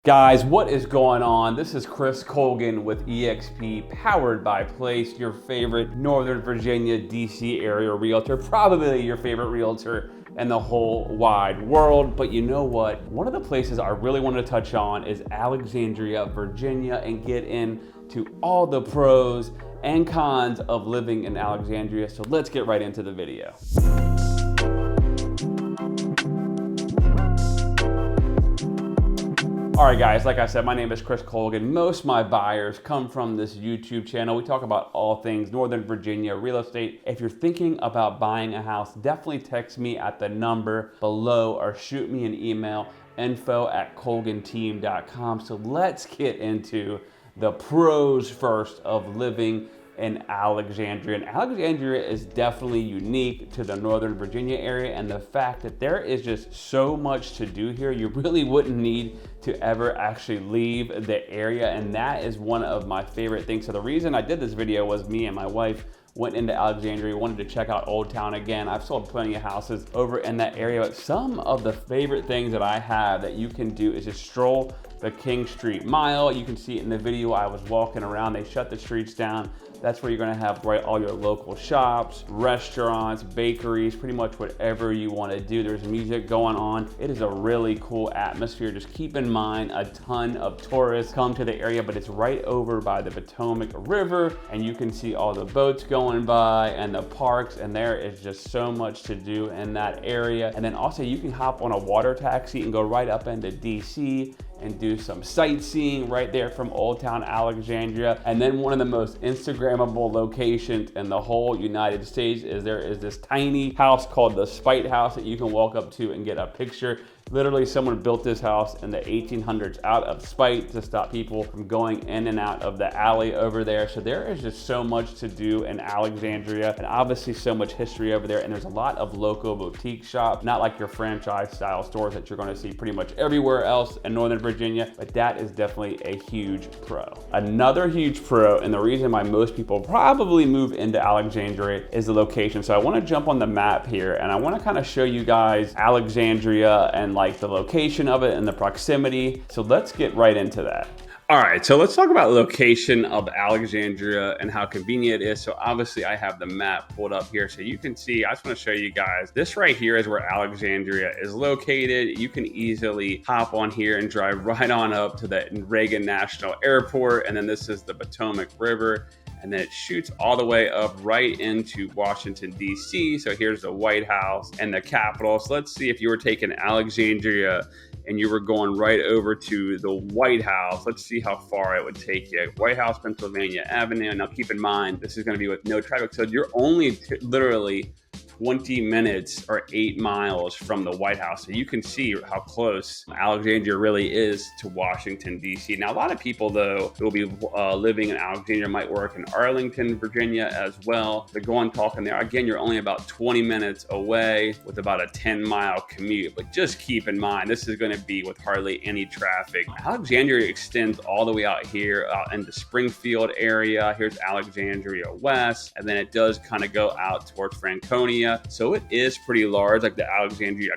Guys, what is going on? This is Chris Colgan with eXp, powered by Place, your favorite Northern Virginia, DC area realtor, probably your favorite realtor in the whole wide world. But you know what? One of the places I really wanted to touch on is Alexandria, Virginia, and get into all the pros and cons of living in Alexandria. So let's get right into the video. All right, guys, like I said, my name is Chris Colgan. Most of my buyers come from this YouTube channel. We talk about all things Northern Virginia real estate. If you're thinking about buying a house, definitely text me at the number below or shoot me an email, info@colganteam.com. So let's get into the pros first of living in Alexandria. And Alexandria is definitely unique to the Northern Virginia area, and the fact that there is just so much to do here, you really wouldn't need to ever actually leave the area, and that is one of my favorite things. So the reason I did this video was me and my wife went into Alexandria, wanted to check out Old Town again. I've sold plenty of houses over in that area, but some of the favorite things that I have that you can do is just stroll the King Street Mile. You can see it in the video. I was walking around, they shut the streets down. That's where you're gonna have all your local shops, restaurants, bakeries, pretty much whatever you wanna do. There's music going on. It is a really cool atmosphere. Just keep in mind, a ton of tourists come to the area, but it's right over by the Potomac River, and you can see all the boats going by and the parks, and there is just so much to do in that area. And then also you can hop on a water taxi and go right up into DC and do some sightseeing right there from Old Town Alexandria. And then one of the most Instagrammable locations in the whole United States is there is this tiny house called the Spite House that you can walk up to and get a picture. Literally, someone built this house in the 1800s out of spite to stop people from going in and out of the alley over there. So there is just so much to do in Alexandria, and obviously so much history over there. And there's a lot of local boutique shops, not like your franchise style stores that you're going to see pretty much everywhere else in Northern Virginia, but that is definitely a huge pro. Another huge pro, and the reason why most people probably move into Alexandria, is the location. So I want to jump on the map here, and I want to kind of show you guys Alexandria and like the location of it and the proximity. So let's get right into that. All right, so let's talk about location of Alexandria and how convenient it is. So obviously I have the map pulled up here so you can see. I just want to show you guys, this right here is where Alexandria is located. You can easily hop on here and drive right on up to the Reagan National Airport. And then this is the Potomac River. And then it shoots all the way up right into Washington, D.C. So here's the White House and the Capitol. So let's see if you were taking Alexandria and you were going right over to the White House. Let's see how far it would take you. White House, Pennsylvania Avenue. Now keep in mind, this is going to be with no traffic. So you're only literally 20 minutes or 8 miles from the White House. So you can see how close Alexandria really is to Washington, D.C. Now, a lot of people, though, who will be living in Alexandria might work in Arlington, Virginia as well. They're going talking there. Again, you're only about 20 minutes away with about a 10-mile commute. But just keep in mind, this is going to be with hardly any traffic. Alexandria extends all the way out here into Springfield area. Here's Alexandria West. And then it does kind of go out towards Franconia. So it is pretty large, like the Alexandria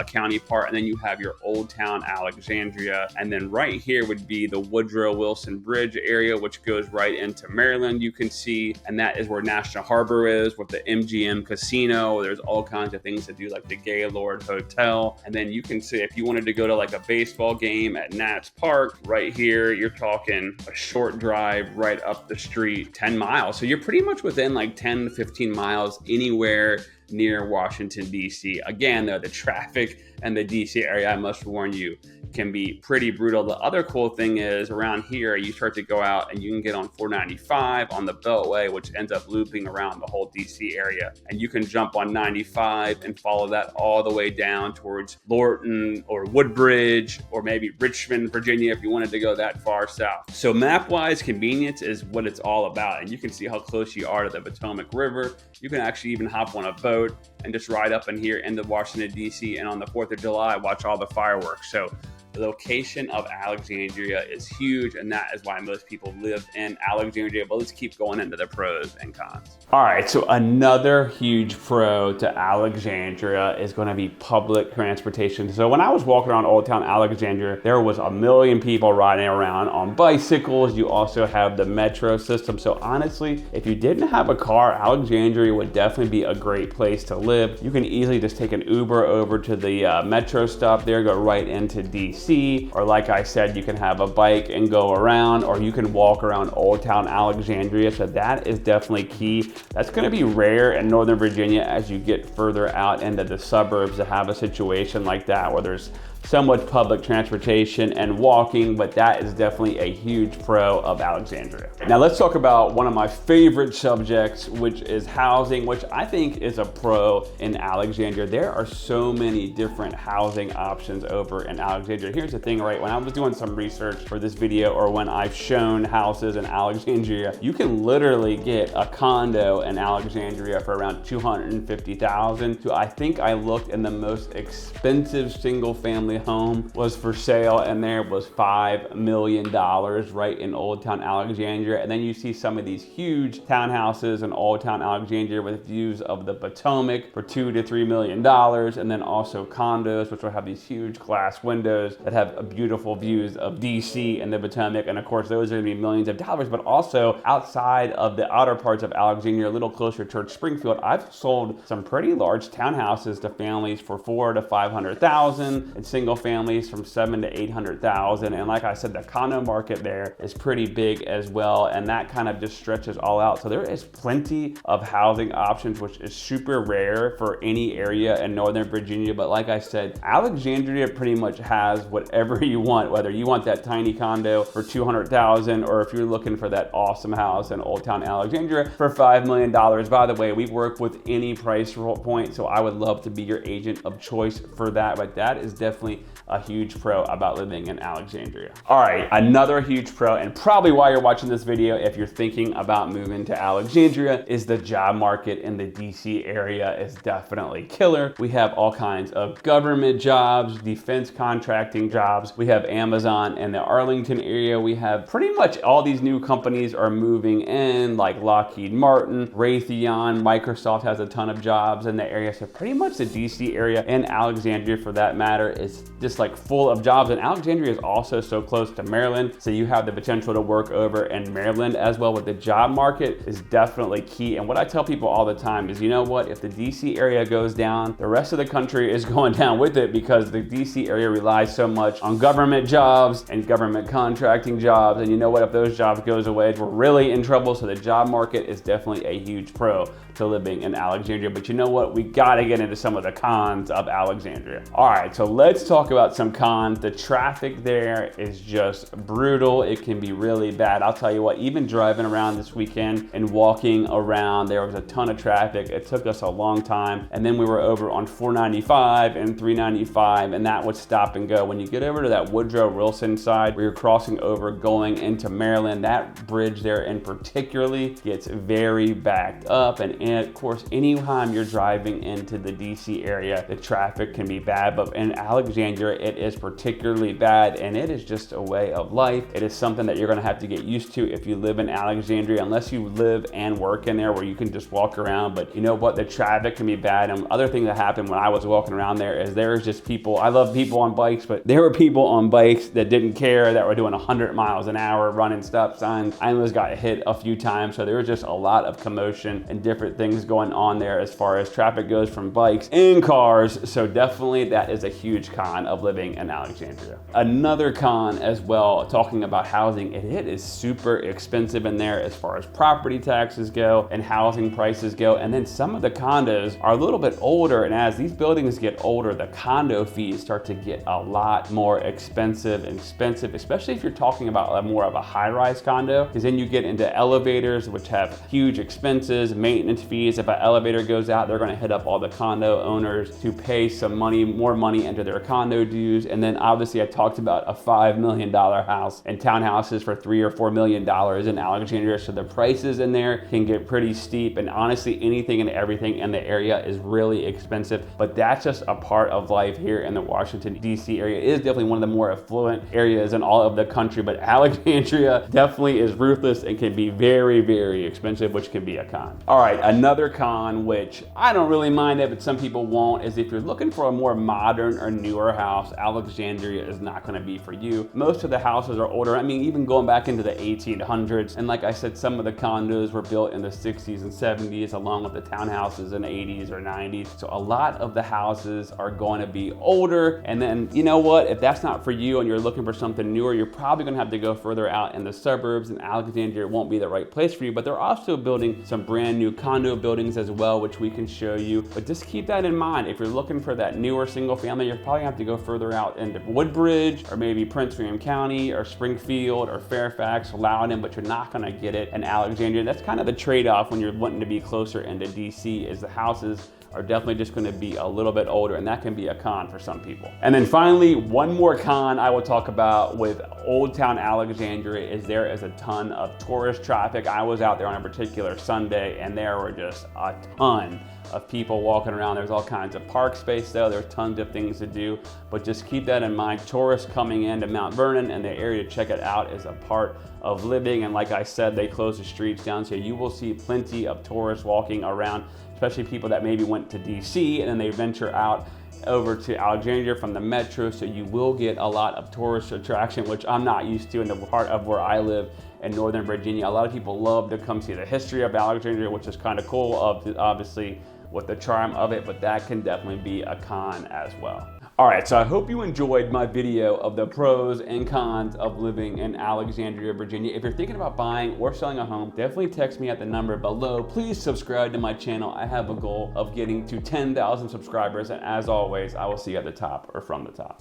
County part. And then you have your Old Town Alexandria. And then right here would be the Woodrow Wilson Bridge area, which goes right into Maryland, you can see. And that is where National Harbor is with the MGM Casino. There's all kinds of things to do, like the Gaylord Hotel. And then you can see if you wanted to go to like a baseball game at Nats Park, right here, you're talking a short drive right up the street, 10 miles. So you're pretty much within like 10 to 15 miles anywhere near Washington, D.C. Again, though, the traffic in the D.C. area, I must warn you, can be pretty brutal. The other cool thing is around here, you start to go out and you can get on 495 on the Beltway, which ends up looping around the whole DC area. And you can jump on 95 and follow that all the way down towards Lorton or Woodbridge or maybe Richmond, Virginia, if you wanted to go that far south. So map-wise, convenience is what it's all about. And you can see how close you are to the Potomac River. You can actually even hop on a boat and just ride up in here into Washington, D.C. and on the 4th of July, watch all the fireworks. So The location of Alexandria is huge, and that is why most people live in Alexandria. But let's keep going into the pros and cons. All right, so another huge pro to Alexandria is going to be public transportation. So when I was walking around Old Town Alexandria, there was a million people riding around on bicycles. You also have the metro system. So honestly, if you didn't have a car, Alexandria would definitely be a great place to live. You can easily just take an Uber over to the metro stop there, go right into DC, or like I said, you can have a bike and go around, or you can walk around Old Town Alexandria. So that is definitely key. That's going to be rare in Northern Virginia as you get further out into the suburbs to have a situation like that where there's so much public transportation and walking, but that is definitely a huge pro of Alexandria. Now let's talk about one of my favorite subjects, which is housing, which I think is a pro in Alexandria. There are so many different housing options over in Alexandria. Here's the thing, right? When I was doing some research for this video, or when I've shown houses in Alexandria, you can literally get a condo in Alexandria for around $250,000. So I think I looked, and the most expensive single family home was for sale, and there was $5 million right in Old Town Alexandria. And then you see some of these huge townhouses in Old Town Alexandria with views of the Potomac for $2 to $3 million, and then also condos which will have these huge glass windows that have beautiful views of DC and the Potomac. And of course those are going to be millions of dollars. But also outside of the outer parts of Alexandria, a little closer towards Springfield, I've sold some pretty large townhouses to families for $400,000 to $500,000, and single families from $700,000 to $800,000. And like I said, the condo market there is pretty big as well, and that kind of just stretches all out. So there is plenty of housing options, which is super rare for any area in Northern Virginia. But like I said, Alexandria pretty much has whatever you want, whether you want that tiny condo for $200,000, or if you're looking for that awesome house in Old Town Alexandria for $5 million. By the way, we work with any price point, so I would love to be your agent of choice for that. But that is definitely a huge pro about living in Alexandria. All right, another huge pro, and probably why you're watching this video if you're thinking about moving to Alexandria, is the job market in the DC area is definitely killer. We have all kinds of government jobs, defense contracting jobs. We have Amazon in the Arlington area. We have pretty much all these new companies are moving in, like Lockheed Martin, Raytheon, Microsoft has a ton of jobs in the area. So pretty much the DC area, and Alexandria for that matter, is just like full of jobs. And Alexandria is also so close to Maryland, so you have the potential to work over in Maryland as well. With the job market is definitely key. And what I tell people all the time is, you know what, if the DC area goes down, the rest of the country is going down with it, because the DC area relies so much on government jobs and government contracting jobs. And you know what, if those jobs goes away, we're really in trouble. So the job market is definitely a huge pro to living in Alexandria. But you know what, we gotta get into some of the cons of Alexandria. All right, so let's talk about some cons. The traffic there is just brutal. It can be really bad. I'll tell you what, even driving around this weekend and walking around, there was a ton of traffic. It took us a long time. And then we were over on 495 and 395, and that was stop and go. When you get over to that Woodrow Wilson side, where you're crossing over going into Maryland, that bridge there in particularly gets very backed up. And of course, anytime you're driving into the DC area, the traffic can be bad. But in Alexandria, it is particularly bad, and it is just a way of life. It is something that you're gonna have to get used to if you live in Alexandria, unless you live and work in there where you can just walk around. But you know what, the traffic can be bad. And other thing that happened when I was walking around there is there was just people, I love people on bikes, but there were people on bikes that didn't care, that were doing 100 miles an hour, running stop signs. I almost got hit a few times. So there was just a lot of commotion and different things going on there as far as traffic goes from bikes and cars. So definitely that is a huge con of living in Alexandria. Another con as well, talking about housing, it is super expensive in there as far as property taxes go and housing prices go. And then some of the condos are a little bit older, and as these buildings get older, the condo fees start to get a lot more expensive, especially if you're talking about more of a high-rise condo, because then you get into elevators, which have huge expenses, maintenance fees. If an elevator goes out, they're going to hit up all the condo owners to pay some money, more money into their condo condo dues. And then obviously I talked about a $5 million house and townhouses for $3 or $4 million in Alexandria. So the prices in there can get pretty steep, and honestly anything and everything in the area is really expensive. But that's just a part of life here in the Washington DC area. It is definitely one of the more affluent areas in all of the country, but Alexandria definitely is ruthless and can be very, very expensive, which can be a con. All right, another con, which I don't really mind it, but some people won't, is if you're looking for a more modern or newer house, Alexandria is not gonna be for you. Most of the houses are older. I mean, even going back into the 1800s, and like I said, some of the condos were built in the 60s and 70s, along with the townhouses in the 80s or 90s. So a lot of the houses are going to be older. And then, you know what, if that's not for you and you're looking for something newer, you're probably gonna have to go further out in the suburbs, and Alexandria won't be the right place for you. But they're also building some brand new condo buildings as well, which we can show you. But just keep that in mind. If you're looking for that newer single family, you're probably gonna have to go further out into Woodbridge, or maybe Prince William County, or Springfield, or Fairfax, Loudoun, but you're not gonna get it in Alexandria. That's kind of the trade-off when you're wanting to be closer into DC, is the houses are definitely just going to be a little bit older, and that can be a con for some people. And then finally, one more con I will talk about with Old Town Alexandria is there is a ton of tourist traffic. I was out there on a particular Sunday, and there were just a ton of people walking around. There's all kinds of park space though. There's tons of things to do, but just keep that in mind. Tourists coming into Mount Vernon and the area to check it out is a part of living. And like I said, they close the streets down, so you will see plenty of tourists walking around, especially people that maybe went to DC and then they venture out over to Alexandria from the metro. So you will get a lot of tourist attraction, which I'm not used to in the part of where I live in Northern Virginia. A lot of people love to come see the history of Alexandria, which is kind of cool, obviously with the charm of it, but that can definitely be a con as well. All right, so I hope you enjoyed my video of the pros and cons of living in Alexandria, Virginia. If you're thinking about buying or selling a home, definitely text me at the number below. Please subscribe to my channel. I have a goal of getting to 10,000 subscribers, and as always, I will see you at the top or from the top.